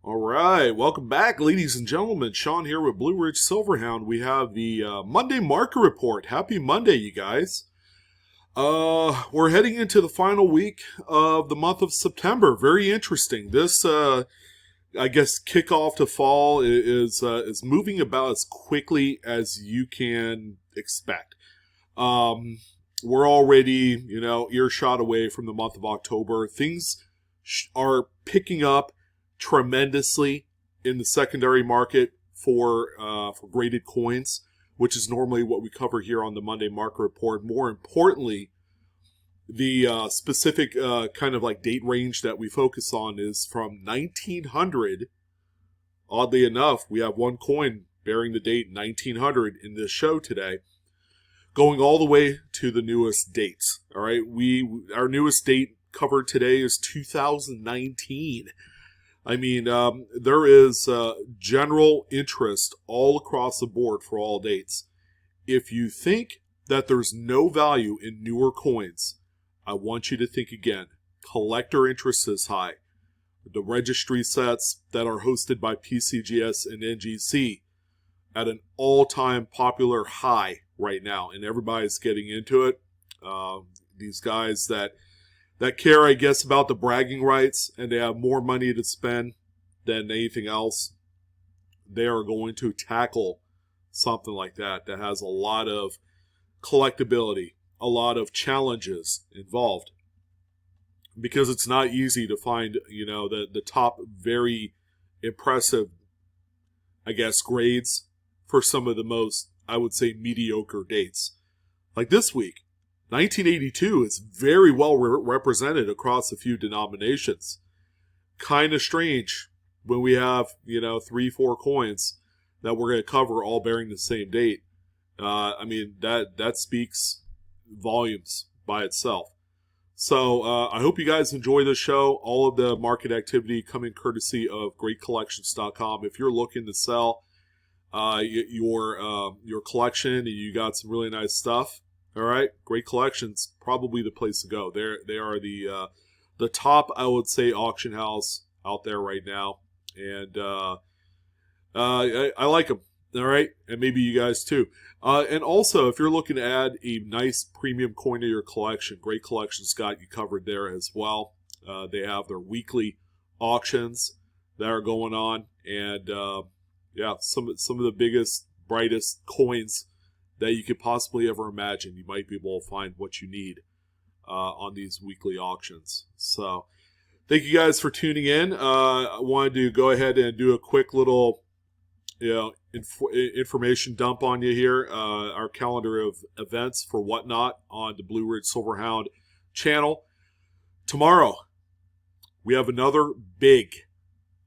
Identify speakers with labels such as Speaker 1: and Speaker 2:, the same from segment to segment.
Speaker 1: All right, welcome back, ladies and gentlemen. Sean here with Blue Ridge Silverhound. We have the Monday market report. Happy Monday, you guys. We're heading into the final week of the month of September. Very interesting. This, I guess, kickoff to fall is moving about as quickly as you can expect. We're already, earshot away from the month of October. Things are picking up tremendously in the secondary market for graded coins, which is normally what we cover here on the Monday market report. More importantly, the specific kind of like date range that we focus on is from 1900. Oddly enough, we have one coin bearing the date 1900 in this show today, going all the way to the newest dates. All right, our newest date covered today is 2019. I mean, there is general interest all across the board for all dates. If you think that there's no value in newer coins, I want you to think again. Collector interest is high. The registry sets that are hosted by PCGS and NGC at an all-time popular high right now, and everybody's getting into it. These guys that care, I guess, about the bragging rights, and they have more money to spend than anything else, they are going to tackle something like that has a lot of collectability, a lot of challenges involved. Because it's not easy to find, the top very impressive, I guess, grades for some of the most, I would say, mediocre dates. Like this week. 1982 is very well represented across a few denominations. Kind of strange when we have, 3-4 coins that we're going to cover all bearing the same date. That speaks volumes by itself. So I hope you guys enjoy the show. All of the market activity coming courtesy of greatcollections.com. If you're looking to sell your collection and you got some really nice stuff, all right, Great Collections, probably the place to go. They are the top, I would say, auction house out there right now, and I like them. All right, and maybe you guys too. And also, if you're looking to add a nice premium coin to your collection, Great Collections got you covered there as well. They have their weekly auctions that are going on, and some of the biggest, brightest coins that you could possibly ever imagine. You might be able to find what you need on these weekly auctions. So thank you guys for tuning in. I wanted to go ahead and do a quick little information dump on you here. Our calendar of events for Whatnot on the Blue Ridge Silverhound channel. Tomorrow, we have another big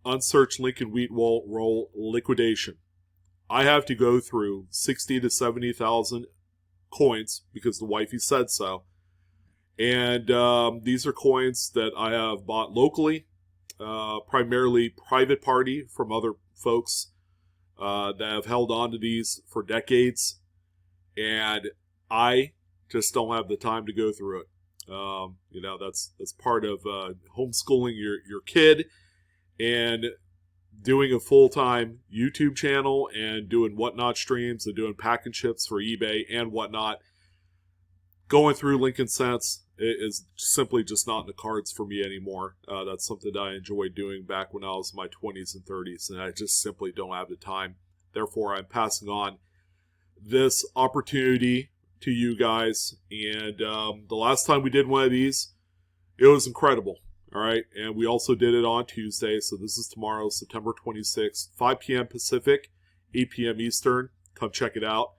Speaker 1: unsearched Lincoln Wheat Roll liquidation. I have to go through 60 to 70,000 coins because the wifey said so. And these are coins that I have bought locally, primarily private party from other folks that have held on to these for decades. And I just don't have the time to go through it. That's part of homeschooling your kid and doing a full-time YouTube channel and doing Whatnot streams and doing pack and chips for eBay and whatnot. Going through Lincoln Cents is simply just not in the cards for me anymore. That's something that I enjoyed doing back when I was in my 20s and 30s, and I just simply don't have the time. Therefore, I'm passing on this opportunity to you guys. And the last time we did one of these, it was incredible. All right, and we also did it on Tuesday, so this is tomorrow, September 26th, 5 p.m. Pacific, 8 p.m. Eastern. Come check it out.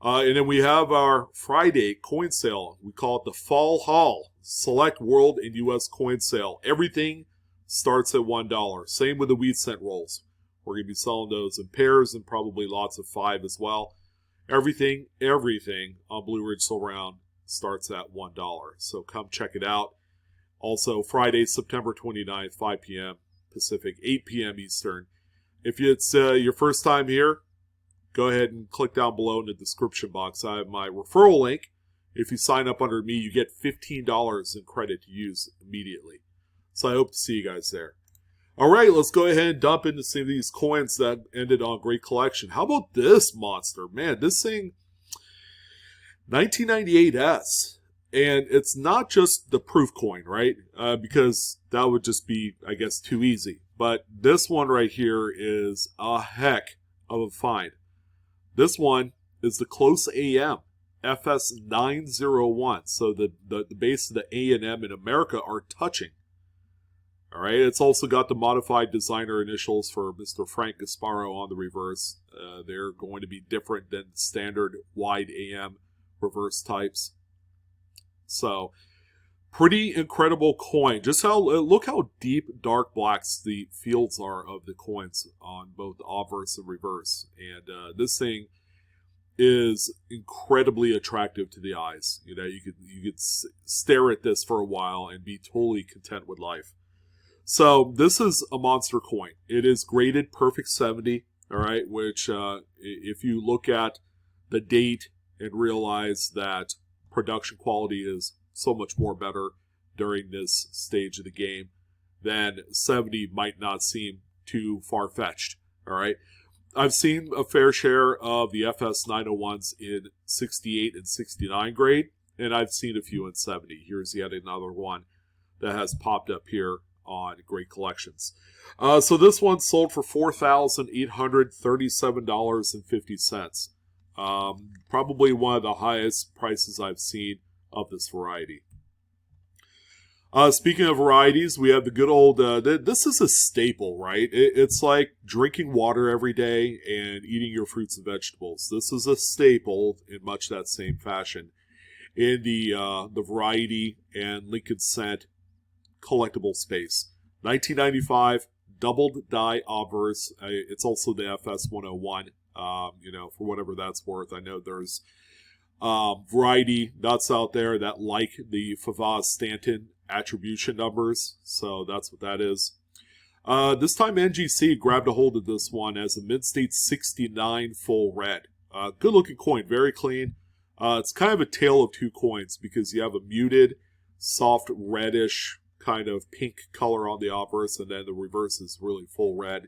Speaker 1: And then we have our Friday coin sale. We call it the Fall Haul, Select World and U.S. Coin Sale. Everything starts at $1. Same with the wheat cent rolls. We're going to be selling those in pairs and probably lots of 5 as well. Everything on Blue Ridge Silverhound starts at $1. So come check it out. Also, Friday, September 29th, 5 p.m. Pacific, 8 p.m. Eastern. If it's your first time here, go ahead and click down below in the description box. I have my referral link. If you sign up under me, you get $15 in credit to use immediately. So I hope to see you guys there. All right, let's go ahead and dump into some of these coins that ended on Great Collection. How about this monster? Man, this thing, 1998's. And it's not just the proof coin, right? Because that would just be, I guess, too easy. But this one right here is a heck of a find. This one is the Close AM FS901. So the base of the A and M in America are touching. All right, it's also got the modified designer initials for Mr. Frank Gasparo on the reverse. They're going to be different than standard wide AM reverse types. So, pretty incredible coin. Just look how deep dark blacks the fields are of the coins on both the obverse and reverse. And this thing is incredibly attractive to the eyes. You know, you could stare at this for a while and be totally content with life. So this is a monster coin. It is graded perfect 70. All right, which if you look at the date and realize that production quality is so much more better during this stage of the game, then 70 might not seem too far-fetched, all right? I've seen a fair share of the FS 901s in 68 and 69 grade, and I've seen a few in 70. Here's yet another one that has popped up here on Great Collections. So this one sold for $4,837.50. Probably one of the highest prices I've seen of this variety. Speaking of varieties, we have the good old, this is a staple, right? It's like drinking water every day and eating your fruits and vegetables. This is a staple in much that same fashion in the variety and Lincoln Cent collectible space. 1995, doubled die obverse. It's also the FS 101. You know, for whatever that's worth. I know there's variety nuts out there that like the Favaz-Stanton attribution numbers, so that's what that is. This time NGC grabbed a hold of this one as a Mid-State 69 full red. Good looking coin, very clean. It's kind of a tale of two coins because you have a muted, soft reddish kind of pink color on the obverse, and then the reverse is really full red.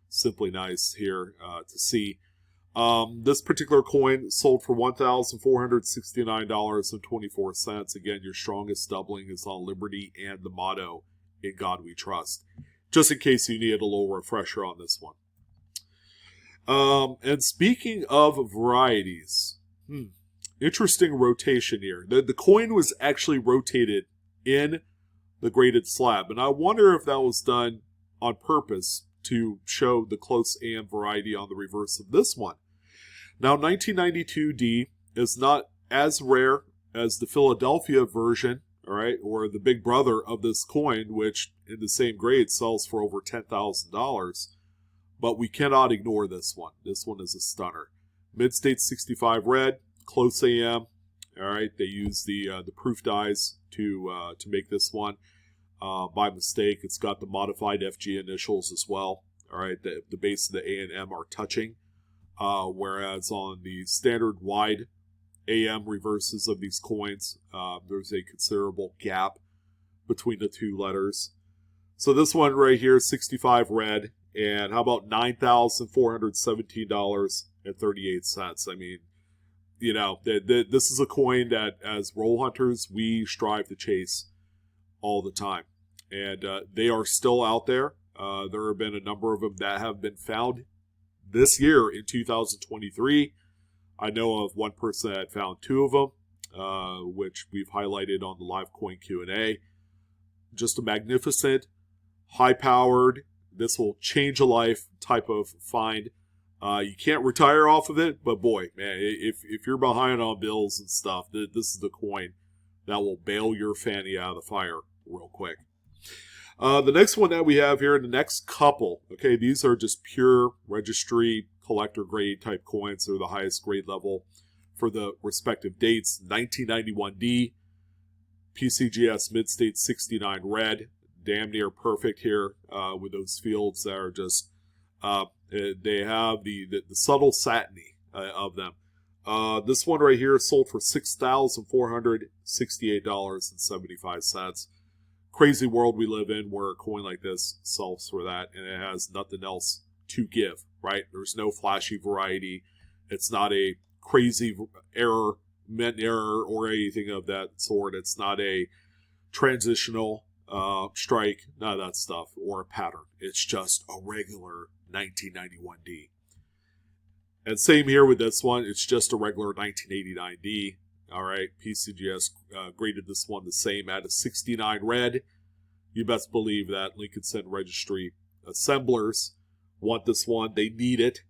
Speaker 1: Simply nice here to see. This particular coin sold for $1,469.24. Again, your strongest doubling is on Liberty and the motto, "In God We Trust," just in case you needed a little refresher on this one. And speaking of varieties, interesting rotation here. The coin was actually rotated in the graded slab, and I wonder if that was done on purpose to show the close AM variety on the reverse of this one. Now, 1992D is not as rare as the Philadelphia version, all right, or the big brother of this coin, which in the same grade sells for over $10,000. But we cannot ignore this one. This one is a stunner. Mid-State 65 red, close AM. All right, they use the proof dies to make this one. By mistake, it's got the modified FG initials as well. All right, the base of the A and M are touching, whereas on the standard wide AM reverses of these coins, there's a considerable gap between the two letters. So this one right here, 65 red, and how about $9,417.38? I mean, you know, this is a coin that as roll hunters, we strive to chase all the time. And they are still out there. There have been a number of them that have been found this year in 2023. I know of one person that found two of them, which we've highlighted on the live coin Q&A. Just a magnificent, high-powered, this will change a life type of find. You can't retire off of it, but boy, man, if you're behind on bills and stuff, this is the coin that will bail your fanny out of the fire real quick. The next one that we have here, the next couple, okay, these are just pure registry collector grade type coins. They're the highest grade level for the respective dates. 1991D, PCGS Mid-State 69 red, damn near perfect here with those fields that are just, they have the subtle satiny of them. This one right here sold for $6,468.75. crazy world we live in where a coin like this sells for that and it has nothing else to give, right? There's no flashy variety. It's not a crazy error, mint error, or anything of that sort. It's not a transitional strike, none of that stuff, or a pattern. It's just a regular 1991D. And same here with this one. It's just a regular 1989D. All right, PCGS graded this one the same at a 69 red. You best believe that Lincoln Center Registry assemblers want this one. They need it.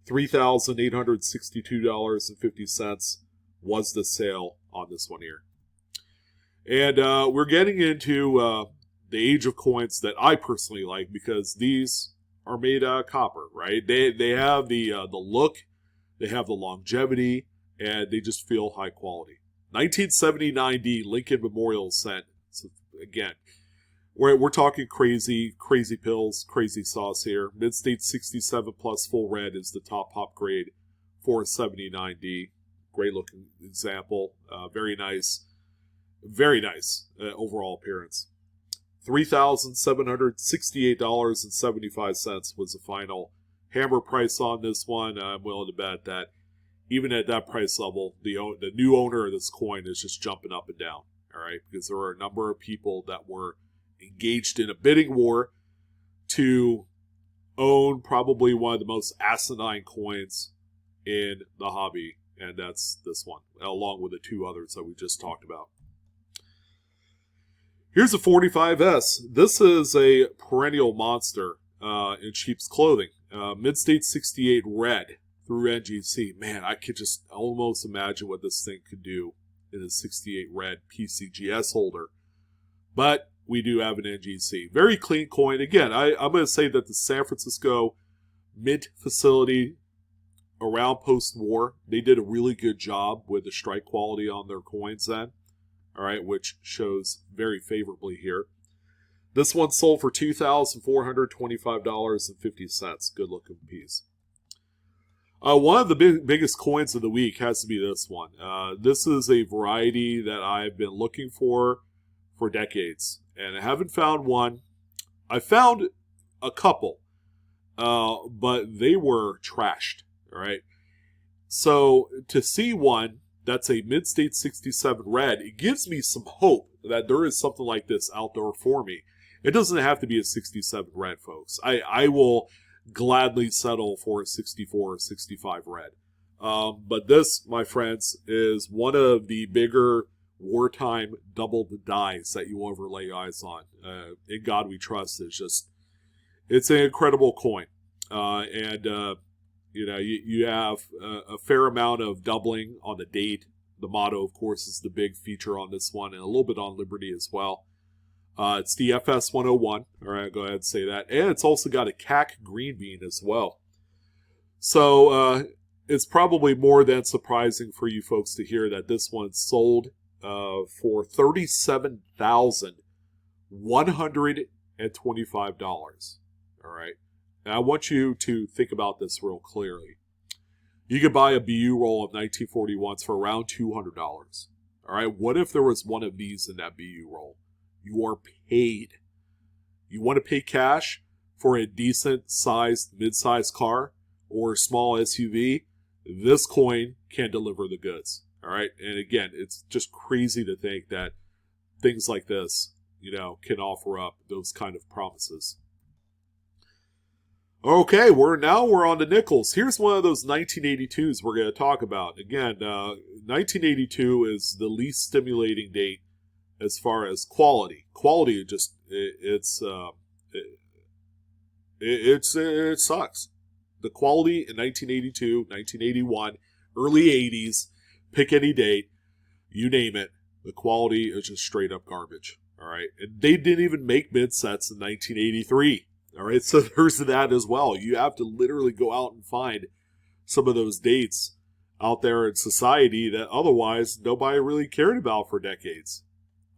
Speaker 1: $3,862.50 was the sale on this one here. And we're getting into the age of coins that I personally like because these are made out of copper, right? They have the look, they have the longevity, and they just feel high quality. 1979D Lincoln Memorial Cent. So again, we're talking crazy pills, crazy sauce here. Mid-State 67 plus full red is the top pop grade for a 79D. Great looking example. Very nice overall appearance. $3,768.75 was the final hammer price on this one. I'm willing to bet that even at that price level, the new owner of this coin is just jumping up and down. All right, because there are a number of people that were engaged in a bidding war to own probably one of the most asinine coins in the hobby, and that's this one, along with the two others that we just talked about. Here's a 45S. This is a perennial monster in sheep's clothing. Mid-State 68 red through NGC. Man, I could just almost imagine what this thing could do in a 68 red PCGS holder. But we do have an NGC. Very clean coin. Again, I'm going to say that the San Francisco mint facility around post-war, they did a really good job with the strike quality on their coins then. All right, which shows very favorably here. This one sold for $2,425.50. Good looking piece. One of the biggest coins of the week has to be this one. This is a variety that I've been looking for decades, and I haven't found one. I found a couple, but they were trashed. All right, so to see one that's a Mid-State 67 red, it gives me some hope that there is something like this out there for me. It doesn't have to be a 67 red, folks. I will gladly settle for a 64 or 65 red. But this, my friends, is one of the bigger wartime doubled dies that you will ever lay eyes on. In God We Trust is just, it's an incredible coin. You have a fair amount of doubling on the date. The motto, of course, is the big feature on this one, and a little bit on Liberty as well. It's the FS 101. All right, go ahead and say that. And it's also got a CAC green bean as well. So it's probably more than surprising for you folks to hear that this one sold for $37,125. All right. And I want you to think about this real clearly. You could buy a BU roll of 1941s for around $200. All right. What if there was one of these in that BU roll? You are paid. You want to pay cash for a decent sized, mid-sized car or a small SUV? This coin can deliver the goods. All right. And again, it's just crazy to think that things like this, can offer up those kind of promises. Okay, we're on to nickels. Here's one of those 1982s we're going to talk about. Again, 1982 is the least stimulating date as far as quality. Quality it sucks. The quality in 1982, 1981, early 80s, pick any date, you name it, the quality is just straight up garbage. All right, and they didn't even make mid sets in 1983. All right, so there's that as well. You have to literally go out and find some of those dates out there in society that otherwise nobody really cared about for decades.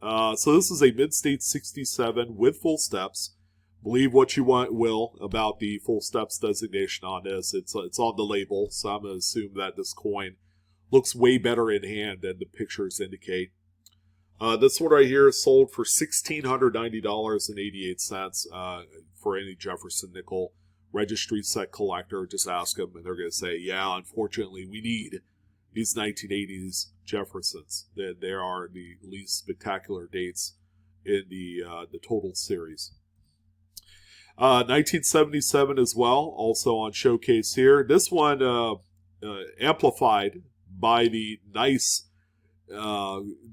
Speaker 1: So this is a Mid-State 67 with full steps. Believe what you will about the full steps designation on this. It's on the label, so I'm going to assume that this coin looks way better in hand than the pictures indicate. This one right here is sold for $1,690.88 for any Jefferson nickel registry set collector. Just ask them, and they're going to say, yeah, unfortunately, we need these 1980s Jeffersons. They are the least spectacular dates in the total series. 1977 as well, also on showcase here. This one amplified by the nice,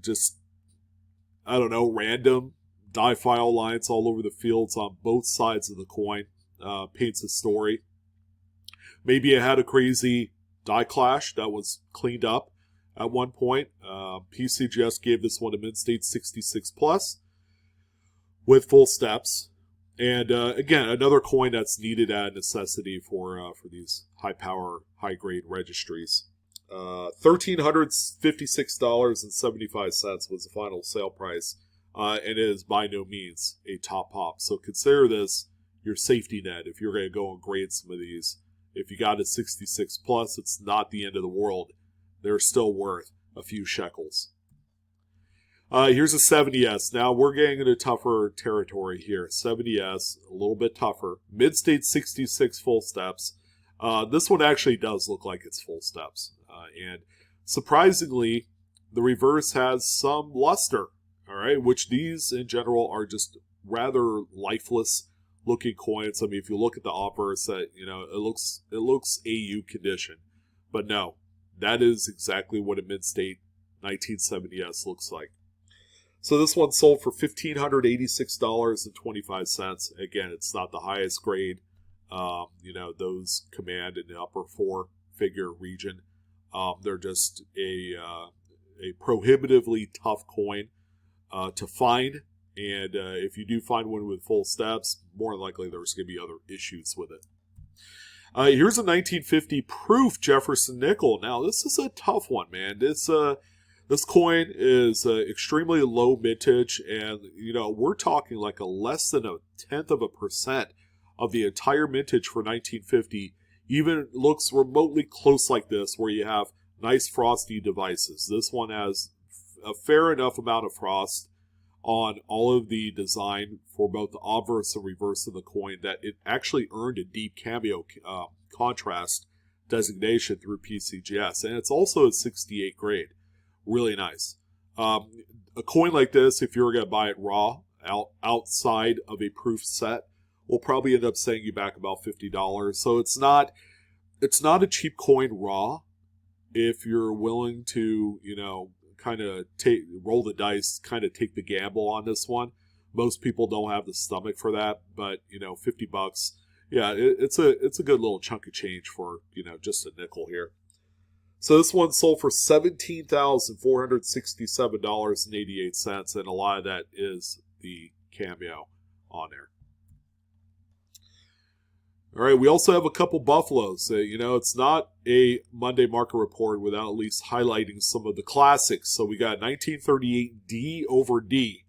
Speaker 1: just, I don't know, random die file lines all over the fields on both sides of the coin. Paints a story. Maybe it had a crazy die clash that was cleaned up at one point. PCGS gave this one a mid-state 66 plus with full steps. And again, another coin that's needed at necessity for these high-power, high-grade registries. $1,356.75 was the final sale price, and it is by no means a top pop. So consider this your safety net if you're going to go and grade some of these. If you got a 66 plus, it's not the end of the world. They're still worth a few shekels. Here's a 70S. Now we're getting into tougher territory here. 70S, a little bit tougher. Mid-state 66 full steps. This one actually does look like it's full steps. And surprisingly, the reverse has some luster, all right, which these in general are just rather lifeless looking coins. I mean, if you look at the obverse, it looks AU condition. But no, that is exactly what a mid-state 1970S looks like. So this one sold for $1,586.25. Again, it's not the highest grade. Those command in the upper four-figure region. They're just a prohibitively tough coin to find. And if you do find one with full steps, more likely there's going to be other issues with it. Here's a 1950 proof Jefferson nickel. Now, this is a tough one, man. This coin is extremely low mintage, and we're talking like a less than 0.1% of the entire mintage for 1950. Even looks remotely close like this, where you have nice frosty devices. This one has a fair enough amount of frost on all of the design for both the obverse and reverse of the coin that it actually earned a deep cameo contrast designation through PCGS, and it's also a 68 grade. Really nice. A coin like this, if you're going to buy it raw, outside of a proof set, will probably end up setting you back about $50. So it's not a cheap coin raw if you're willing to, kind of roll the dice, kind of take the gamble on this one. Most people don't have the stomach for that, but $50, yeah, it's a good little chunk of change for just a nickel here. So this one sold for $17,467.88, and a lot of that is the cameo on there. All right, we also have a couple Buffaloes. It's not a Monday market report without at least highlighting some of the classics. So we got 1938 D over D.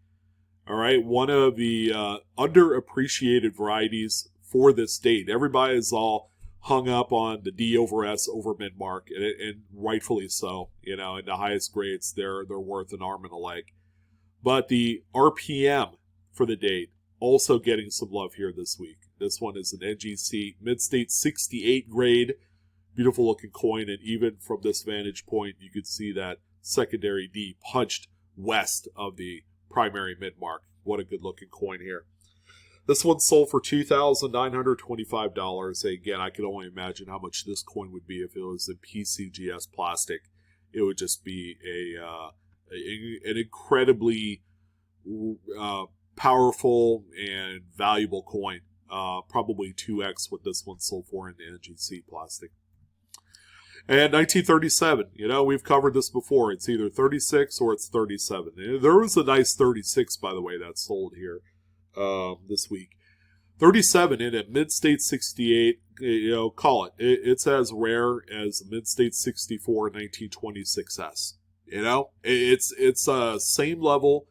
Speaker 1: All right, one of the underappreciated varieties for this date. Everybody is all hung up on the D over S over mid-mark, and rightfully so. In the highest grades, they're worth an arm and a leg. But the RPM for the date, also getting some love here this week. This one is an NGC mid-state 68 grade. Beautiful looking coin, and even from this vantage point, you could see that secondary D punched west of the primary mid-mark. What a good looking coin here. This one sold for $2,925. Again, I can only imagine how much this coin would be if it was in PCGS plastic. It would just be an incredibly powerful and valuable coin. Probably 2x what this one sold for in the NGC plastic. And 1937, we've covered this before. It's either 36 or it's 37. There was a nice 36, by the way, that sold here this week. 37 in a mid-state 68, call it. It's as rare as a mid-state 64 1926S. It's same level,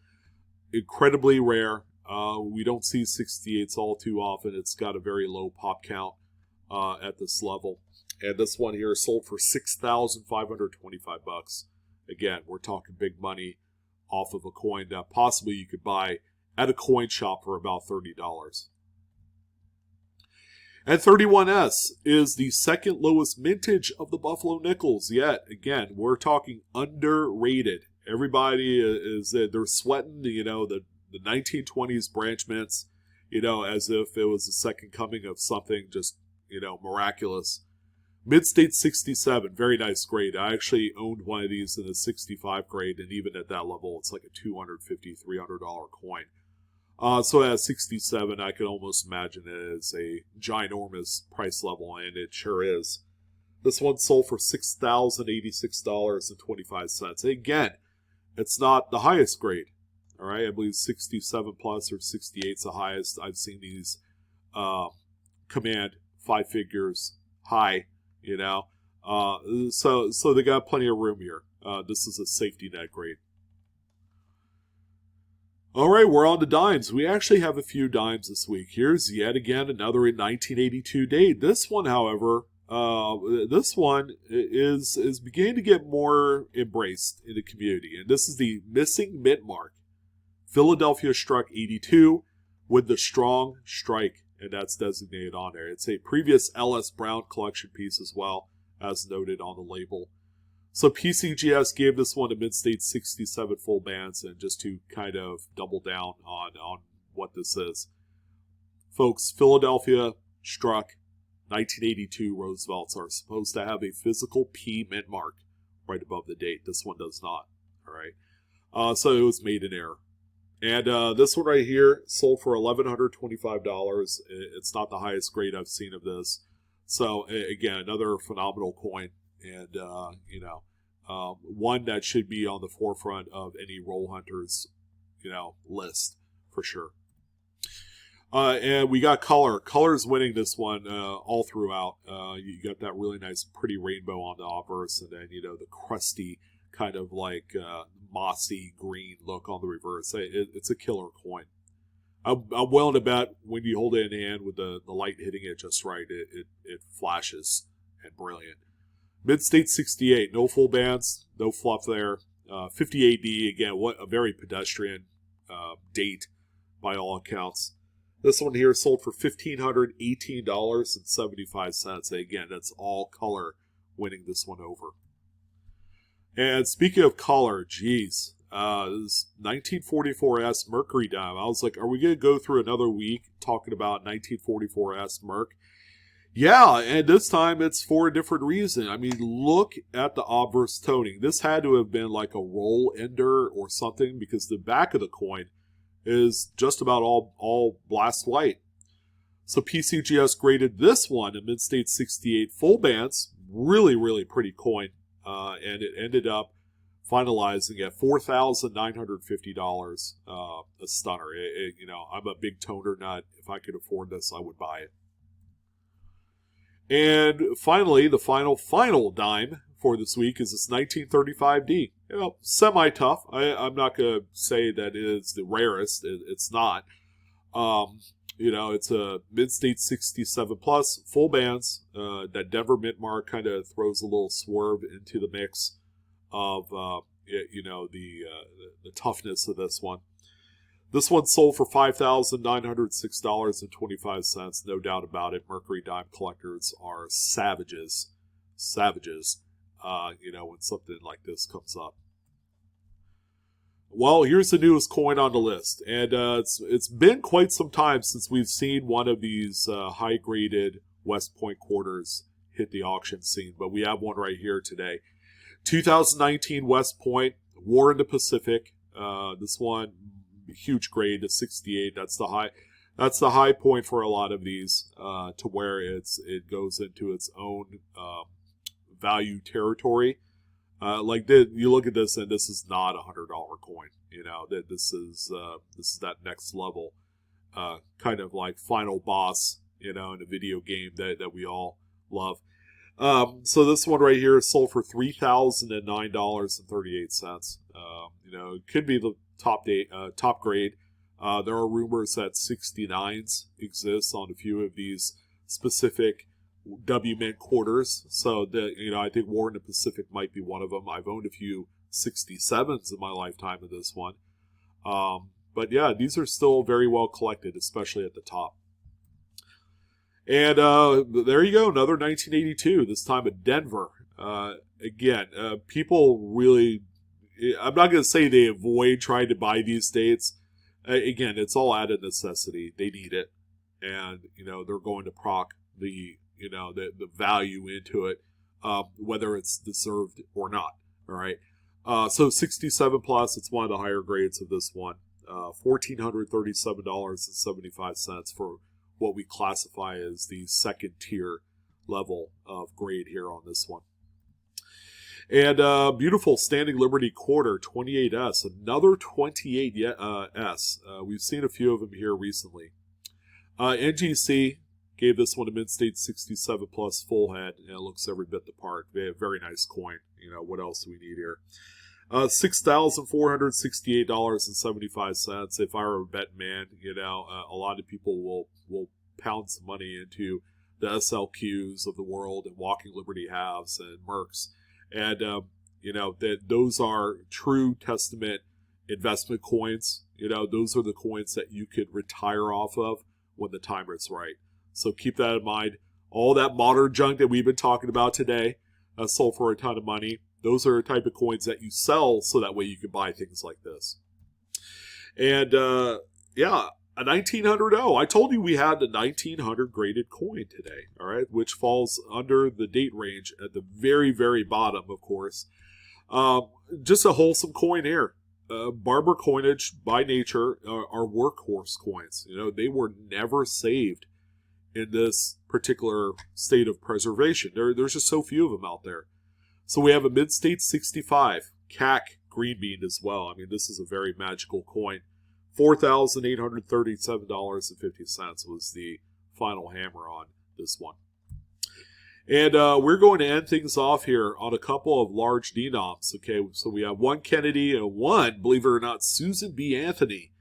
Speaker 1: incredibly rare. We don't see 68s all too often. It's got a very low pop count at this level. And this one here sold for $6,525. Again, we're talking big money off of a coin that possibly you could buy at a coin shop for about $30. And 31S is the second lowest mintage of the Buffalo Nickels yet. Again, we're talking underrated. Everybody they're sweating, the 1920s branch mints, as if it was the second coming of something just, miraculous. Mid-State 67, very nice grade. I actually owned one of these in the 65 grade, and even at that level, it's like a $250, $300 coin. So at 67, I can almost imagine it as a ginormous price level, and it sure is. This one sold for $6,086.25. Again, it's not the highest grade. All right, I believe 67 plus or 68 is the highest. I've seen these command 5 figures high, so they got plenty of room here. This is a safety net grade. All right, we're on to dimes. We actually have a few dimes this week. Here's yet again another in 1982 date. This one, however, is beginning to get more embraced in the community. And this is the missing mint mark. Philadelphia struck 82 with the strong strike, and that's designated on there. It's a previous L.S. Brown collection piece as well, as noted on the label. So PCGS gave this one a Mid-State 67 full bands, and just to kind of double down on what this is. Folks, Philadelphia struck 1982 Roosevelts are supposed to have a physical P mint mark right above the date. This one does not. All right. So it was made in error. And this one right here sold for $1,125. It's not the highest grade I've seen of this. So again, another phenomenal coin. And, one that should be on the forefront of any roll hunters, list for sure. And we got color. Color's winning this one all throughout. You got that really nice, pretty rainbow on the obverse, and then, the crusty kind of like mossy green look on the reverse. It's a killer coin. I'm willing to bet when you hold it in hand with the light hitting it just right, it flashes and brilliant. Mid-State 68, no full bands, no fluff there. 50 AD, again, what a very pedestrian date by all accounts. This one here sold for $1,518.75. Again, that's all color winning this one over. And speaking of color, geez, this 1944S Mercury dime. I was like, are we going to go through another week talking about 1944S Merc? Yeah, and this time it's for a different reason. I mean, look at the obverse toning. This had to have been like a roll ender or something, because the back of the coin is just about all blast white. So PCGS graded this one a Mid-State 68 full bands. Really, really pretty coin. And it ended up finalizing at $4,950. A stunner. I'm a big toner nut. If I could afford this, I would buy it. And finally, the final dime for this week is this 1935D. Semi-tough. I'm not going to say that it is the rarest. It's not. It's a Mid-State 67 plus, full bands. That Denver mint mark kind of throws a little swerve into the mix of, the toughness of this one. This one sold for $5,906.25. No doubt about it. Mercury dime collectors are savages. Savages. When something like this comes up. Well, here's the newest coin on the list. And it's been quite some time since we've seen one of these high-graded West Point quarters hit the auction scene. But we have one right here today. 2019 West Point, War in the Pacific. This one, huge grade to 68. That's the high point for a lot of these, to where it goes into its own value territory. You look at this, and this is not $100 coin. That this is that next level, kind of like final boss, in a video game that we all love. So this one right here is sold for $3,009.38. It could be the top grade. There are rumors that 69s exist on a few of these specific W mint quarters. So I think War in the Pacific might be one of them. I've owned a few 67s in my lifetime of this one. But yeah, these are still very well collected, especially at the top. And there you go, another 1982, this time at Denver. Again, people really, I'm not going to say they avoid trying to buy these dates. Again, it's all out of necessity. They need it. And, they're going to proc the value into it, whether it's deserved or not. All right. So 67 plus, it's one of the higher grades of this one. $1,437.75 for what we classify as the second tier level of grade here on this one. And beautiful Standing Liberty Quarter 28S, another 28S. We've seen a few of them here recently. NGC gave this one a mid-state 67 plus full head, and it looks every bit the part. They have a very nice coin. What else do we need here? $6,468.75. If I were a betting man, a lot of people will pound some money into the SLQs of the world and Walking Liberty halves and Mercs. And, that those are true testament investment coins. Those are the coins that you could retire off of when the time is right. So keep that in mind. All that modern junk that we've been talking about today, sold for a ton of money. Those are the type of coins that you sell so that way you can buy things like this. And, yeah, a 1900. I told you we had the 1900 graded coin today, all right, which falls under the date range at the very, very bottom, of course. Just a wholesome coin here. Barber coinage by nature are workhorse coins. They were never saved in this particular state of preservation. There's just so few of them out there. So we have a mid-state 65, CAC green bean as well. I mean, this is a very magical coin. $4,837.50 was the final hammer on this one. And we're going to end things off here on a couple of large denoms. Okay, so we have one Kennedy and one, believe it or not, Susan B. Anthony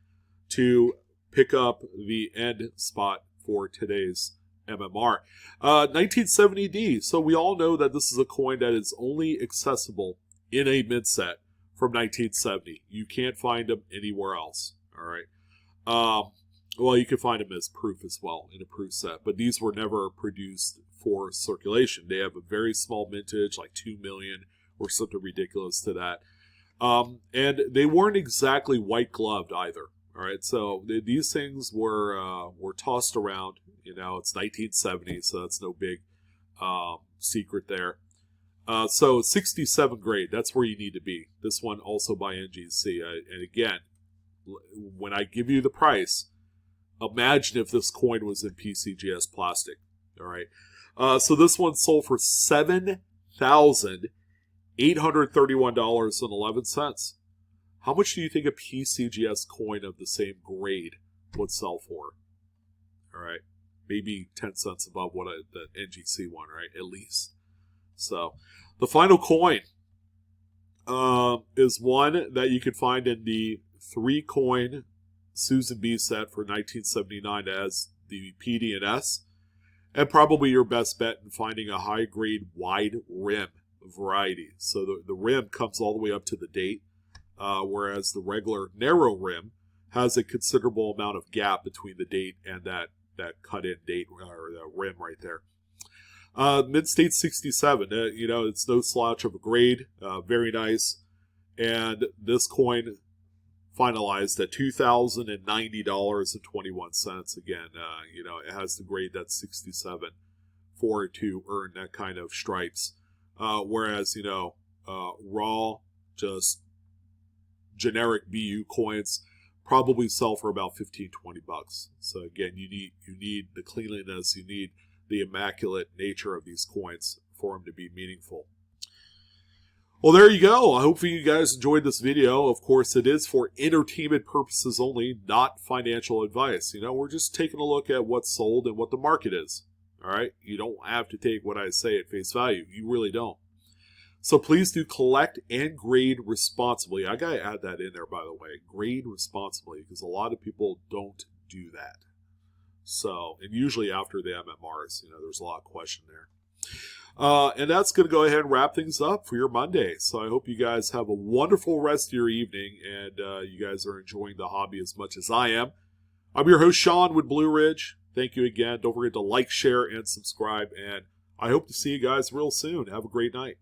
Speaker 1: to pick up the end spot for today's MMR. 1970D. So we all know that this is a coin that is only accessible in a mid-set from 1970. You can't find them anywhere else. All right. Well, you can find them as proof as well in a proof set, but these were never produced for circulation. They have a very small mintage, like 2 million or something ridiculous to that. And they weren't exactly white gloved either. All right, so these things were tossed around. It's 1970, so that's no big secret there. So 67 grade, that's where you need to be. This one also by NGC. And again, when I give you the price, imagine if this coin was in PCGS plastic. All right. So this one sold for $7,831.11. How much do you think a PCGS coin of the same grade would sell for? All right. Maybe 10 cents above what the NGC one, right? At least. So the final coin is one that you can find in the 3-coin Susan B set for 1979 as the PD and S. And probably your best bet in finding a high-grade wide rim variety. So the rim comes all the way up to the date, whereas the regular narrow rim has a considerable amount of gap between the date and that cut-in date, or the rim right there. Mid-state 67, it's no slouch of a grade, very nice. And this coin finalized at $2,090.21. Again, it has the grade that's 67 for it to earn that kind of stripes. Whereas, raw, just generic BU coins probably sell for about $15-20. So again, you need the cleanliness, you need the immaculate nature of these coins for them to be meaningful. Well, there you go. I hope you guys enjoyed this video. Of course, it is for entertainment purposes only, not financial advice. We're just taking a look at what's sold and what the market is. All right? You don't have to take what I say at face value. You really don't. So please do collect and grade responsibly. I got to add that in there, by the way. Grade responsibly, because a lot of people don't do that. So, and usually after the MMRs, there's a lot of question there. And that's going to go ahead and wrap things up for your Monday. So I hope you guys have a wonderful rest of your evening and you guys are enjoying the hobby as much as I am. I'm your host, Sean, with Blue Ridge. Thank you again. Don't forget to like, share, and subscribe. And I hope to see you guys real soon. Have a great night.